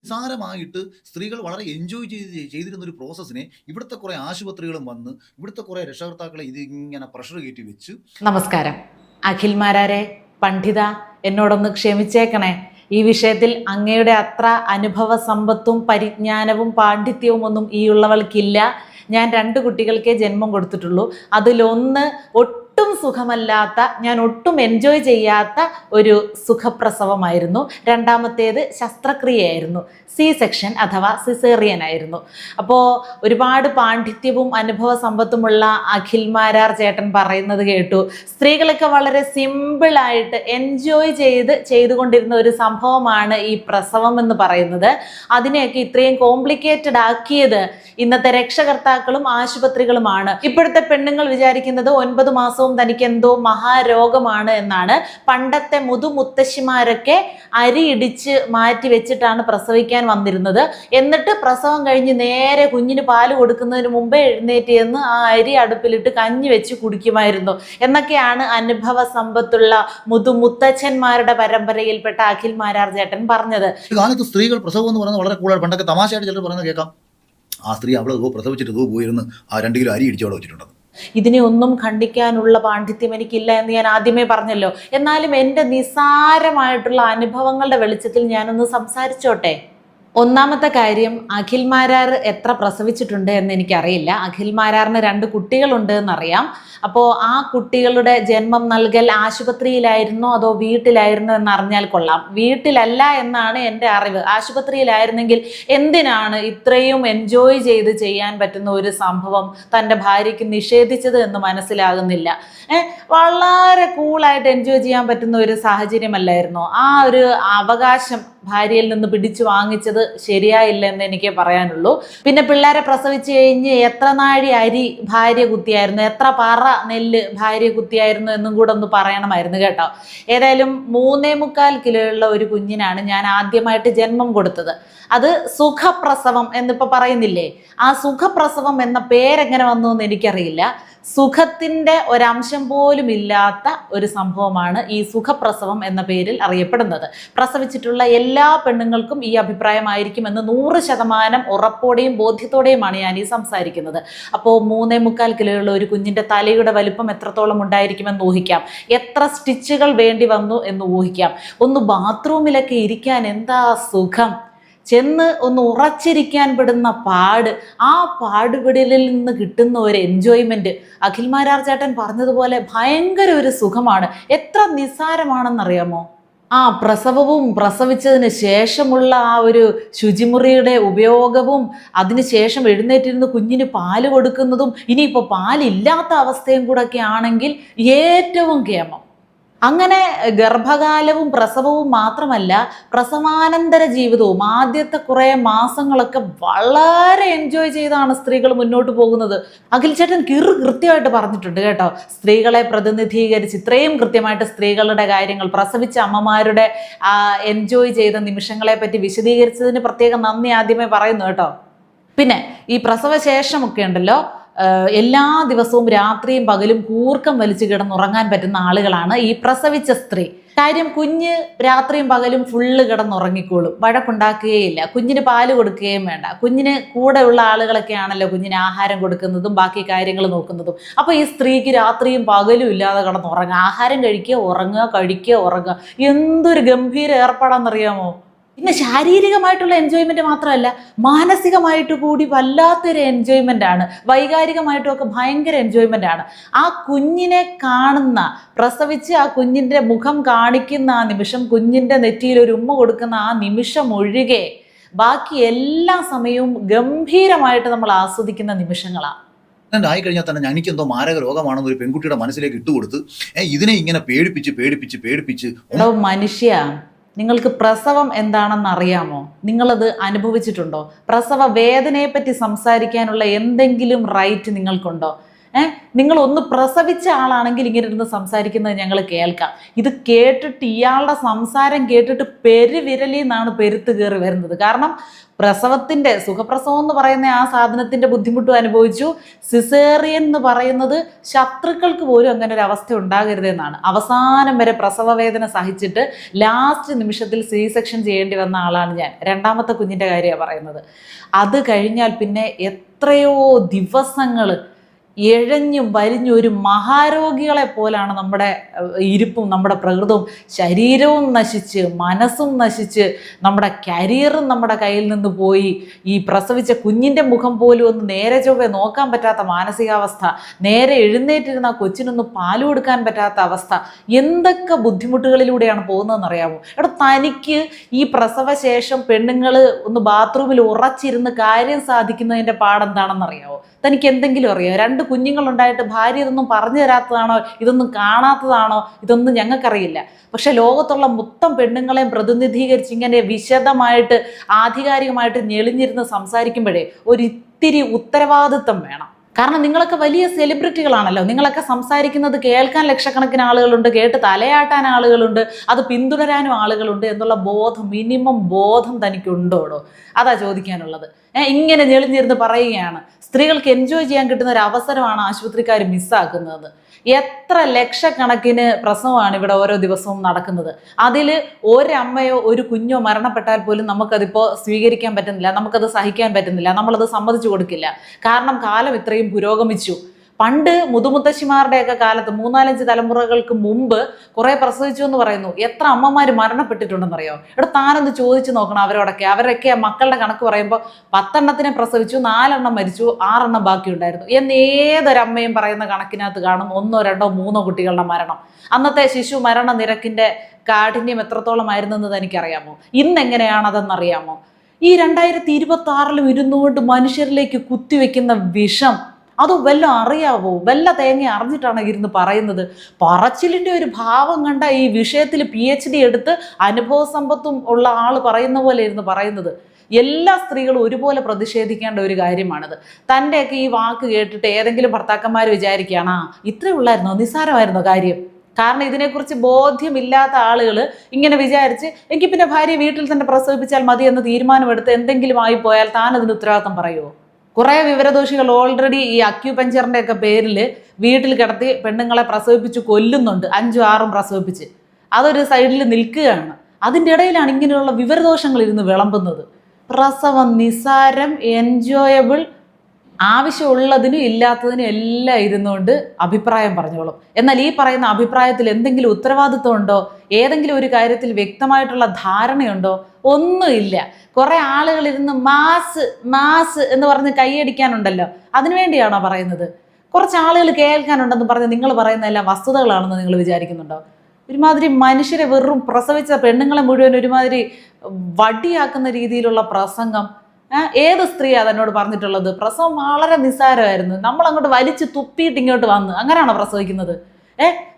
നിസ്സാരമായിട്ട് സ്ത്രീകൾ വളരെ എൻജോയ് ചെയ്തിരുന്ന ഒരു പ്രോസസ്സിനെ ഇവിടുത്തെ കുറേ ആശുപത്രികളും വന്ന് ഇവിടുത്തെ കുറേ രക്ഷകർത്താക്കളെ ഇതിങ്ങനെ പ്രഷർ കയറ്റി വെച്ച്. നമസ്കാരം. അഖിൽമാരാരെ, പണ്ഡിത, എന്നോടൊന്ന് ക്ഷമിച്ചേക്കണേ. ഈ വിഷയത്തിൽ അങ്ങയുടെ അത്ര അനുഭവ സമ്പത്തും പരിജ്ഞാനവും പാണ്ഡിത്യവും ഒന്നും ഈ ഉള്ളവൾക്കില്ല. ഞാൻ 2 കുട്ടികൾക്കേ ജന്മം കൊടുത്തിട്ടുള്ളൂ. അതിലൊന്ന് ഒട്ടും സുഖമല്ലാത്ത, ഞാൻ ഒട്ടും എൻജോയ് ചെയ്യാത്ത ഒരു സുഖപ്രസവമായിരുന്നു. രണ്ടാമത്തേത് ശസ്ത്രക്രിയയായിരുന്നു, സെക്ഷൻ അഥവാ സിസേറിയൻ ആയിരുന്നു. അപ്പോൾ ഒരുപാട് പാണ്ഡിത്യവും അനുഭവ സമ്പത്തുമുള്ള അഖിൽമാരാർ ചേട്ടൻ പറയുന്നത് കേട്ടു. സ്ത്രീകളൊക്കെ വളരെ സിമ്പിളായിട്ട് എൻജോയ് ചെയ്തുകൊണ്ടിരുന്ന ഒരു സംഭവമാണ് ഈ പ്രസവം എന്ന് പറയുന്നത്. അതിനെയൊക്കെ ഇത്രയും കോംപ്ലിക്കേറ്റഡ് ആക്കിയത് ഇന്നത്തെ രക്ഷകർത്താക്കളും ആശുപത്രികളുമാണ്. ഇപ്പോഴത്തെ പെണ്ണുങ്ങൾ വിചാരിക്കുന്നത് 9 മാസവും തനിക്ക് എന്തോ മഹാരോഗമാണ് എന്നാണ്. പണ്ടത്തെ മുതുമുത്തശ്ശിമാരൊക്കെ അരി ഇടിച്ച് മാറ്റി വെച്ചിട്ടാണ് പ്രസവിക്കാൻ വന്നിരുന്നത്. എന്നിട്ട് പ്രസവം കഴിഞ്ഞ് നേരെ കുഞ്ഞിന് പാല് കൊടുക്കുന്നതിന് മുമ്പേ എഴുന്നേറ്റ് ചെന്ന് ആ അരി അടുപ്പിലിട്ട് കഞ്ഞി വെച്ച് കുടിക്കുമായിരുന്നു എന്നൊക്കെയാണ് അനുഭവ സമ്പത്തുള്ള മുതുമുത്തച്ഛന്മാരുടെ പരമ്പരയിൽപ്പെട്ട അഖിൽമാരാർ ചേട്ടൻ പറഞ്ഞത്. കാലത്ത് സ്ത്രീകൾ പ്രസവം എന്ന് പറയുന്നത് വളരെ കൂടുതൽ, പണ്ടൊക്കെ തമാശയായിട്ട് ചിലർ പറയുന്നത് കേൾക്കാം, ആ സ്ത്രീ അവൾ പ്രസവിച്ചിട്ട് പോയിരുന്ന് ആ 2 കിലോ അരി ഇടിച്ചവിടെ വെച്ചിട്ടുണ്ടെന്ന്. ഇതിനെ ഒന്നും ഖണ്ഡിക്കാനുള്ള പാണ്ഡിത്യം എനിക്കില്ല എന്ന് ഞാൻ ആദ്യമേ പറഞ്ഞല്ലോ. എന്നാലും എൻ്റെ നിസാരമായിട്ടുള്ള അനുഭവങ്ങളുടെ വെളിച്ചത്തിൽ ഞാനൊന്ന് സംസാരിച്ചോട്ടെ. ഒന്നാമത്തെ കാര്യം, അഖിൽമാരാർ എത്ര പ്രസവിച്ചിട്ടുണ്ട് എന്ന് എനിക്കറിയില്ല. അഖിൽമാരാറിന് 2 കുട്ടികളുണ്ട് എന്നറിയാം. അപ്പോൾ ആ കുട്ടികളുടെ ജന്മം നൽകൽ ആശുപത്രിയിലായിരുന്നോ അതോ വീട്ടിലായിരുന്നോ എന്നറിഞ്ഞാൽ കൊള്ളാം. വീട്ടിലല്ല എന്നാണ് എൻ്റെ അറിവ്. ആശുപത്രിയിലായിരുന്നെങ്കിൽ എന്തിനാണ് ഇത്രയും എൻജോയ് ചെയ്യാൻ പറ്റുന്ന ഒരു സംഭവം തൻ്റെ ഭാര്യയ്ക്ക് നിഷേധിച്ചത് എന്ന് മനസ്സിലാകുന്നില്ല. വളരെ കൂളായിട്ട് എൻജോയ് ചെയ്യാൻ പറ്റുന്ന ഒരു സാഹചര്യമല്ലായിരുന്നോ? ആ ഒരു അവകാശം ഭാര്യയിൽ നിന്ന് പിടിച്ചു വാങ്ങിച്ചത് ശരിയായില്ല എന്ന് എനിക്ക് പറയാനുള്ളൂ. പിന്നെ പിള്ളേരെ പ്രസവിച്ച് കഴിഞ്ഞ് എത്ര നാഴി അരി ഭാര്യ കുത്തിയായിരുന്നു, എത്ര പറ നെല്ല് ഭാര്യ കുത്തിയായിരുന്നു എന്നും കൂടെ ഒന്ന് പറയണമായിരുന്നു കേട്ടോ. ഏതായാലും 3.25 കിലോയുള്ള ഒരു കുഞ്ഞിനാണ് ഞാൻ ആദ്യമായിട്ട് ജന്മം കൊടുത്തത്. അത് സുഖപ്രസവം എന്നിപ്പോൾ പറയുന്നില്ലേ, ആ സുഖപ്രസവം എന്ന പേരെങ്ങനെ വന്നു എന്ന് എനിക്കറിയില്ല. സുഖത്തിൻ്റെ ഒരംശം പോലും ഇല്ലാത്ത ഒരു സംഭവമാണ് ഈ സുഖപ്രസവം എന്ന പേരിൽ അറിയപ്പെടുന്നത്. പ്രസവിച്ചിട്ടുള്ള എല്ലാ പെണ്ണുങ്ങൾക്കും ഈ അഭിപ്രായമായിരിക്കുമെന്ന് 100% ഉറപ്പോടെയും ബോധ്യത്തോടെയുമാണ് ഞാൻ ഈ സംസാരിക്കുന്നത്. അപ്പോൾ 3.25 കിലോയുള്ള ഒരു കുഞ്ഞിൻ്റെ തലയുടെ വലിപ്പം എത്രത്തോളം ഉണ്ടായിരിക്കുമെന്ന് ഊഹിക്കാം. എത്ര സ്റ്റിച്ചുകൾ വേണ്ടി വന്നു എന്ന് ഊഹിക്കാം. ഒന്ന് ബാത്റൂമിലൊക്കെ ഇരിക്കാൻ എന്താ സുഖം, ചെന്ന് ഒന്ന് ഉറച്ചിരിക്കാൻ പെടുന്ന പാട്, ആ പാടുപെടലിൽ നിന്ന് കിട്ടുന്ന ഒരു എൻജോയ്മെൻറ്റ് അഖിൽമാരാർ ചേട്ടൻ പറഞ്ഞതുപോലെ ഭയങ്കര ഒരു സുഖമാണ്. എത്ര നിസ്സാരമാണെന്നറിയാമോ? ആ പ്രസവവും പ്രസവിച്ചതിന് ശേഷമുള്ള ആ ഒരു ശുചിമുറിയുടെ ഉപയോഗവും അതിനുശേഷം എഴുന്നേറ്റിരുന്ന് കുഞ്ഞിന് പാല് കൊടുക്കുന്നതും ഇനിയിപ്പോൾ പാലില്ലാത്ത അവസ്ഥയും കൂടെ ഒക്കെ ആണെങ്കിൽ ഏറ്റവും കേമം. അങ്ങനെ ഗർഭകാലവും പ്രസവവും മാത്രമല്ല, പ്രസവാനന്തര ജീവിതവും ആദ്യത്തെ കുറേ മാസങ്ങളൊക്കെ വളരെ എൻജോയ് ചെയ്താണ് സ്ത്രീകൾ മുന്നോട്ട് പോകുന്നത്. അഖിൽ ചേട്ടൻ കൃത്യമായിട്ട് പറഞ്ഞിട്ടുണ്ട് കേട്ടോ. സ്ത്രീകളെ പ്രതിനിധീകരിച്ച് ഇത്രയും കൃത്യമായിട്ട് സ്ത്രീകളുടെ കാര്യങ്ങൾ, പ്രസവിച്ച അമ്മമാരുടെ എൻജോയ് ചെയ്ത നിമിഷങ്ങളെ പറ്റി വിശദീകരിച്ചതിന് പ്രത്യേകം നന്ദി ആദ്യമേ പറയുന്നു കേട്ടോ. പിന്നെ ഈ പ്രസവശേഷമൊക്കെ ഉണ്ടല്ലോ, എല്ലാ ദിവസവും രാത്രിയും പകലും കൂർക്കം വലിച്ചു കിടന്നുറങ്ങാൻ പറ്റുന്ന ആളുകളാണ് ഈ പ്രസവിച്ച സ്ത്രീ. കാര്യം, കുഞ്ഞ് രാത്രിയും പകലും ഫുള്ള് കിടന്നുറങ്ങിക്കോളും, വഴക്കുണ്ടാക്കുകയില്ല, കുഞ്ഞിന് പാല് കൊടുക്കുകയും വേണ്ട. കുഞ്ഞിന് കൂടെയുള്ള ആളുകളൊക്കെ ആണല്ലോ കുഞ്ഞിന് ആഹാരം കൊടുക്കുന്നതും ബാക്കി കാര്യങ്ങൾ നോക്കുന്നതും. അപ്പോൾ ഈ സ്ത്രീക്ക് രാത്രിയും പകലും ഇല്ലാതെ കിടന്നുറങ്ങുക, ആഹാരം കഴിക്കുക, ഉറങ്ങുക, കഴിക്കുക, ഉറങ്ങുക, എന്തൊരു ഗംഭീര ഏർപ്പാടാണെന്നറിയാമോ? പിന്നെ ശാരീരികമായിട്ടുള്ള എൻജോയ്മെൻറ്റ് മാത്രമല്ല, മാനസികമായിട്ട് കൂടി വല്ലാത്തൊരു എൻജോയ്മെൻ്റ് ആണ്. വൈകാരികമായിട്ടും ഒക്കെ ഭയങ്കര എൻജോയ്മെൻ്റ് ആണ്. ആ കുഞ്ഞിനെ കാണുന്ന, പ്രസവിച്ച് ആ കുഞ്ഞിൻ്റെ മുഖം കാണിക്കുന്ന ആ നിമിഷം, കുഞ്ഞിൻ്റെ നെറ്റിയിൽ ഒരു ഉമ്മ കൊടുക്കുന്ന ആ നിമിഷം ഒഴികെ ബാക്കി എല്ലാ സമയവും ഗംഭീരമായിട്ട് നമ്മൾ ആസ്വദിക്കുന്ന നിമിഷങ്ങളാണ്. ആയിക്കഴിഞ്ഞാൽ തന്നെ എനിക്കെന്തോ മാരക രോഗമാണെന്ന് ഒരു പെൺകുട്ടിയുടെ മനസ്സിലേക്ക് ഇട്ടുകൊടുത്ത് ഇതിനെ ഇങ്ങനെ പേടിപ്പിച്ച് മനുഷ്യ, നിങ്ങൾക്ക് പ്രസവം എന്താണെന്ന് അറിയാമോ? നിങ്ങളത് അനുഭവിച്ചിട്ടുണ്ടോ? പ്രസവ വേദനയെപ്പറ്റി സംസാരിക്കാനുള്ള എന്തെങ്കിലും റൈറ്റ് നിങ്ങൾക്കുണ്ടോ? നിങ്ങൾ ഒന്ന് പ്രസവിച്ച ആളാണെങ്കിൽ ഇങ്ങനെ ഇരുന്ന് സംസാരിക്കുന്നത് ഞങ്ങൾ കേൾക്കാം. ഇത് കേട്ടിട്ട് ഇയാളുടെ സംസാരം കേട്ടിട്ട് പെരുവിരലിൽ നിന്നാണ് പെരുത്ത് കയറി വരുന്നത്. കാരണം പ്രസവത്തിന്റെ സുഖപ്രസവം എന്ന് പറയുന്ന ആ സാധനത്തിന്റെ ബുദ്ധിമുട്ടും അനുഭവിച്ചു. സിസേറിയൻ എന്ന് പറയുന്നത് ശത്രുക്കൾക്ക് പോലും അങ്ങനെ ഒരു അവസ്ഥ ഉണ്ടാകരുതെന്നാണ്. അവസാനം വരെ പ്രസവ വേദന സഹിച്ചിട്ട് ലാസ്റ്റ് നിമിഷത്തിൽ സെക്ഷൻ ചെയ്യേണ്ടി വന്ന ആളാണ് ഞാൻ. രണ്ടാമത്തെ കുഞ്ഞിൻ്റെ കാര്യമാണ് പറയുന്നത്. അത് കഴിഞ്ഞാൽ പിന്നെ എത്രയോ ദിവസങ്ങൾ എഴഞ്ഞും വലിഞ്ഞും ഒരു മഹാരോഗികളെ പോലാണ് നമ്മുടെ ഇരിപ്പും നമ്മുടെ പ്രകൃതവും. ശരീരവും നശിച്ച് മനസ്സും നശിച്ച് നമ്മുടെ കരിയറും നമ്മുടെ കയ്യിൽ നിന്ന് പോയി. ഈ പ്രസവിച്ച കുഞ്ഞിൻ്റെ മുഖം പോലും ഒന്ന് നേരെ ചൊവ്വേ നോക്കാൻ പറ്റാത്ത മാനസികാവസ്ഥ, നേരെ എഴുന്നേറ്റിരുന്ന കൊച്ചിനൊന്ന് പാല് കൊടുക്കാൻ പറ്റാത്ത അവസ്ഥ. എന്തൊക്കെ ബുദ്ധിമുട്ടുകളിലൂടെയാണ് പോകുന്നതെന്നറിയാമോ? തനിക്ക് ഈ പ്രസവശേഷം പെണ്ണുങ്ങൾ ഒന്ന് ബാത്റൂമിൽ ഉറച്ചിരുന്ന് കാര്യം സാധിക്കുന്നതിൻ്റെ പാടെന്താണെന്നറിയാമോ? തനിക്ക് എന്തെങ്കിലും അറിയാമോ? 2 കുഞ്ഞുങ്ങളുണ്ടായിട്ട് ഭാര്യ ഇതൊന്നും പറഞ്ഞു തരാത്തതാണോ, ഇതൊന്നും കാണാത്തതാണോ, ഇതൊന്നും ഞങ്ങൾക്കറിയില്ല. പക്ഷെ ലോകത്തുള്ള മൊത്തം പെണ്ണുങ്ങളെയും പ്രതിനിധീകരിച്ച് ഇങ്ങനെ വിശദമായിട്ട് ആധികാരികമായിട്ട് ഞെളിഞ്ഞിരുന്ന് സംസാരിക്കുമ്പോഴേ ഒരിത്തിരി ഉത്തരവാദിത്വം വേണം. കാരണം നിങ്ങളൊക്കെ വലിയ സെലിബ്രിറ്റികളാണല്ലോ. നിങ്ങളൊക്കെ സംസാരിക്കുന്നത് കേൾക്കാൻ ലക്ഷക്കണക്കിന് ആളുകളുണ്ട്, കേട്ട് തലയാട്ടാൻ ആളുകളുണ്ട്, അത് പിന്തുടരാനും ആളുകളുണ്ട് എന്നുള്ള ബോധം, മിനിമം ബോധം തനിക്കുണ്ടോടോ? അതാ ചോദിക്കാനുള്ളത്. ഇങ്ങനെ ഞെളിഞ്ഞിരുന്ന് പറയുകയാണ്. സ്ത്രീകൾക്ക് എൻജോയ് ചെയ്യാൻ കിട്ടുന്ന ഒരു അവസരമാണ് ആശുപത്രിക്കാർ മിസ്സാക്കുന്നത്. എത്ര ലക്ഷക്കണക്കിന് പ്രസവമാണ് ഇവിടെ ഓരോ ദിവസവും നടക്കുന്നത്. അതിൽ ഒരമ്മയോ ഒരു കുഞ്ഞോ മരണപ്പെട്ടാൽ പോലും നമുക്കതിപ്പോൾ സ്വീകരിക്കാൻ പറ്റുന്നില്ല, നമുക്കത് സഹിക്കാൻ പറ്റുന്നില്ല, നമ്മളത് സമ്മതിച്ചു കൊടുക്കില്ല. കാരണം കാലം ഇത്രയും പുരോഗമിച്ചു. പണ്ട് മുതുമുത്തശ്ശിമാരുടെയൊക്കെ കാലത്ത് 3-4 തലമുറകൾക്ക് മുമ്പ് കുറെ പ്രസവിച്ചു എന്ന് പറയുന്നു. എത്ര അമ്മമാർ മരണപ്പെട്ടിട്ടുണ്ടെന്നറിയോ? താനൊന്ന് ചോദിച്ചു നോക്കണം അവരൊക്കെ മക്കളുടെ കണക്ക് പറയുമ്പോൾ 10 എണ്ണത്തിനെ പ്രസവിച്ചു, 4 എണ്ണം മരിച്ചു, 6 എണ്ണം ബാക്കി ഉണ്ടായിരുന്നു എന്ന് ഏതൊരമ്മയും പറയുന്ന കണക്കിനകത്ത് കാണും 1, 2, 3 കുട്ടികളുടെ മരണം. അന്നത്തെ ശിശു മരണ നിരക്കിന്റെ കാഠിന്യം എത്രത്തോളമായിരുന്നെന്ന് തനിക്കറിയാമോ? ഇന്നെങ്ങനെയാണതെന്നറിയാമോ? ഈ 2026 ഇരുന്നുകൊണ്ട് മനുഷ്യരിലേക്ക് കുത്തിവെക്കുന്ന വിഷം അത് വല്ല അറിയാവോ? വല്ല തേങ്ങ അറിഞ്ഞിട്ടാണ് ഇരുന്ന് പറയുന്നത്. പറച്ചിലിൻ്റെ ഒരു ഭാവം കണ്ട ഈ വിഷയത്തിൽ PhD എടുത്ത് അനുഭവ സമ്പത്തും ഉള്ള ആൾ പറയുന്ന പോലെ ഇരുന്ന് പറയുന്നത്. എല്ലാ സ്ത്രീകളും ഒരുപോലെ പ്രതിഷേധിക്കേണ്ട ഒരു കാര്യമാണിത്. തൻ്റെയൊക്കെ ഈ വാക്ക് കേട്ടിട്ട് ഏതെങ്കിലും ഭർത്താക്കന്മാർ വിചാരിക്കുകയാണ് ഇത്രേ ഉള്ളായിരുന്നോ, നിസ്സാരമായിരുന്നോ കാര്യം? കാരണം ഇതിനെക്കുറിച്ച് ബോധ്യമില്ലാത്ത ആളുകൾ ഇങ്ങനെ വിചാരിച്ച് എനിക്ക് പിന്നെ ഭാര്യ വീട്ടിൽ തന്നെ പ്രസവിപ്പിച്ചാൽ മതി എന്ന് തീരുമാനമെടുത്ത് എന്തെങ്കിലും ആയിപ്പോയാൽ താൻ അതിന് ഉത്തരവാദിത്തം പറയുമോ? കുറേ വിവരദോഷികൾ ഓൾറെഡി ഈ അക്യൂപഞ്ചറിൻ്റെ ഒക്കെ പേരിൽ വീട്ടിൽ കിടത്തി പെണ്ണുങ്ങളെ പ്രസവിപ്പിച്ച് കൊല്ലുന്നുണ്ട്. 5ഉം 6ഉം പ്രസവിപ്പിച്ച് അതൊരു സൈഡിൽ നിൽക്കുകയാണ്. അതിൻ്റെ ഇടയിലാണ് ഇങ്ങനെയുള്ള വിവരദോഷങ്ങൾ ഇരുന്ന് വിളമ്പുന്നത്. പ്രസവം നിസാരം, എൻജോയബിൾ, ആവശ്യമുള്ളതിനും ഇല്ലാത്തതിനും എല്ലാം ഇരുന്നുകൊണ്ട് അഭിപ്രായം പറഞ്ഞോളും. എന്നാൽ ഈ പറയുന്ന അഭിപ്രായത്തിൽ എന്തെങ്കിലും ഉത്തരവാദിത്വം ഉണ്ടോ? ഏതെങ്കിലും ഒരു കാര്യത്തിൽ വ്യക്തമായിട്ടുള്ള ധാരണയുണ്ടോ? ഒന്നുമില്ല. കുറെ ആളുകൾ ഇരുന്ന് മാസ് എന്ന് പറഞ്ഞ് കൈയടിക്കാനുണ്ടല്ലോ, അതിനുവേണ്ടിയാണോ പറയുന്നത്? കുറച്ച് ആളുകൾ കേൾക്കാനുണ്ടെന്ന് പറഞ്ഞ് നിങ്ങൾ പറയുന്നതെല്ലാം വസ്തുതകളാണെന്ന് നിങ്ങൾ വിചാരിക്കുന്നുണ്ടോ? ഒരുമാതിരി മനുഷ്യരെ വെറും പ്രസവിച്ച പെണ്ണുങ്ങളെ മുഴുവൻ ഒരുമാതിരി വടിയാക്കുന്ന രീതിയിലുള്ള പ്രസംഗം. ഏത് സ്ത്രീയാണ് അതെന്നോട് പറഞ്ഞിട്ടുള്ളത്? പ്രസവം വളരെ നിസ്സാരമായിരുന്നു, നമ്മൾ അങ്ങോട്ട് വലിച്ചു തുപ്പിയിട്ട് ഇങ്ങോട്ട് വന്ന്, അങ്ങനെയാണോ പ്രസവിക്കുന്നത്?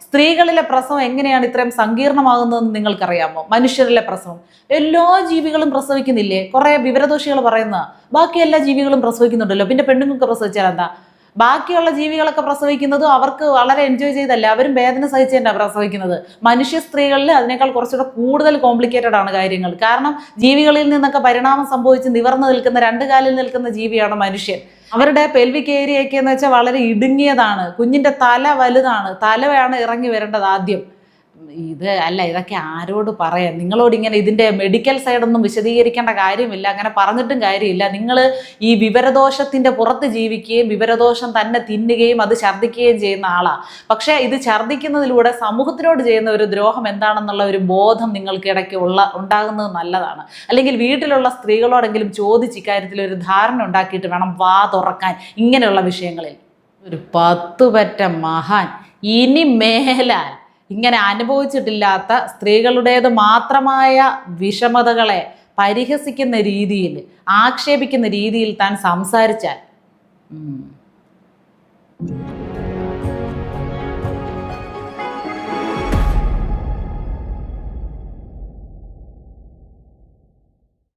സ്ത്രീകളിലെ പ്രസവം എങ്ങനെയാണ് ഇത്രയും സങ്കീർണമാകുന്നതെന്ന് നിങ്ങൾക്കറിയാമോ? മനുഷ്യരിലെ പ്രസവം എല്ലാ ജീവികളും പ്രസവിക്കുന്നില്ലേ? കുറെ വിവരദോഷികൾ പറയുന്ന ബാക്കി എല്ലാ ജീവികളും പ്രസവിക്കുന്നുണ്ടല്ലോ, പിന്നെ പെണ്ണുങ്ങൾക്ക് പ്രസവിച്ചാൽ എന്താ? ബാക്കിയുള്ള ജീവികളൊക്കെ പ്രസവിക്കുന്നതും അവർക്ക് വളരെ എൻജോയ് ചെയ്തല്ല, അവരും വേദന സഹിച്ച് തന്നെ പ്രസവിക്കുന്നത്. മനുഷ്യ സ്ത്രീകളിൽ അതിനേക്കാൾ കുറച്ചുകൂടെ കൂടുതൽ കോംപ്ലിക്കേറ്റഡ് ആണ് കാര്യങ്ങൾ. കാരണം ജീവികളിൽ നിന്നൊക്കെ പരിണാമം സംഭവിച്ച് നിവർന്നു നിൽക്കുന്ന 2 കാലിൽ നിൽക്കുന്ന ജീവിയാണ് മനുഷ്യൻ. അവരുടെ പെൽവിക് ഏരിയയൊക്കെ എന്ന് വെച്ചാൽ വളരെ ഇടുങ്ങിയതാണ്. കുഞ്ഞിന്റെ തല വലുതാണ്, തലയാണ് ഇറങ്ങി വരേണ്ടത് ആദ്യം. ഇതൊക്കെ ആരോട് പറയാം? നിങ്ങളോട് ഇങ്ങനെ ഇതിൻ്റെ മെഡിക്കൽ സൈഡൊന്നും വിശദീകരിക്കേണ്ട കാര്യമില്ല, അങ്ങനെ പറഞ്ഞിട്ടും കാര്യമില്ല. നിങ്ങൾ ഈ വിവരദോഷത്തിൻ്റെ പുറത്ത് ജീവിക്കുകയും വിവരദോഷം തന്നെ തിന്നുകയും അത് ഛർദ്ദിക്കുകയും ചെയ്യുന്ന ആളാണ്. പക്ഷേ ഇത് ഛർദ്ദിക്കുന്നതിലൂടെ സമൂഹത്തിനോട് ചെയ്യുന്ന ഒരു ദ്രോഹം എന്താണെന്നുള്ള ഒരു ബോധം നിങ്ങൾക്ക് ഇടയ്ക്ക് ഉണ്ടാകുന്നത് നല്ലതാണ്. അല്ലെങ്കിൽ വീട്ടിലുള്ള സ്ത്രീകളോടെങ്കിലും ചോദിച്ച് ഇക്കാര്യത്തിൽ ഒരു ധാരണ ഉണ്ടാക്കിയിട്ട് വേണം വാ തുറക്കാൻ ഇങ്ങനെയുള്ള വിഷയങ്ങളിൽ. ഒരു 10 പറ്റ മഹാൻ ഇനി മേലാൽ ഇങ്ങനെ അനുഭവിച്ചിട്ടില്ലാത്ത സ്ത്രീകളുടേത് മാത്രമായ വിഷമതകളെ പരിഹസിക്കുന്ന രീതിയിൽ, ആക്ഷേപിക്കുന്ന രീതിയിൽ താൻ സംസാരിച്ചാൽ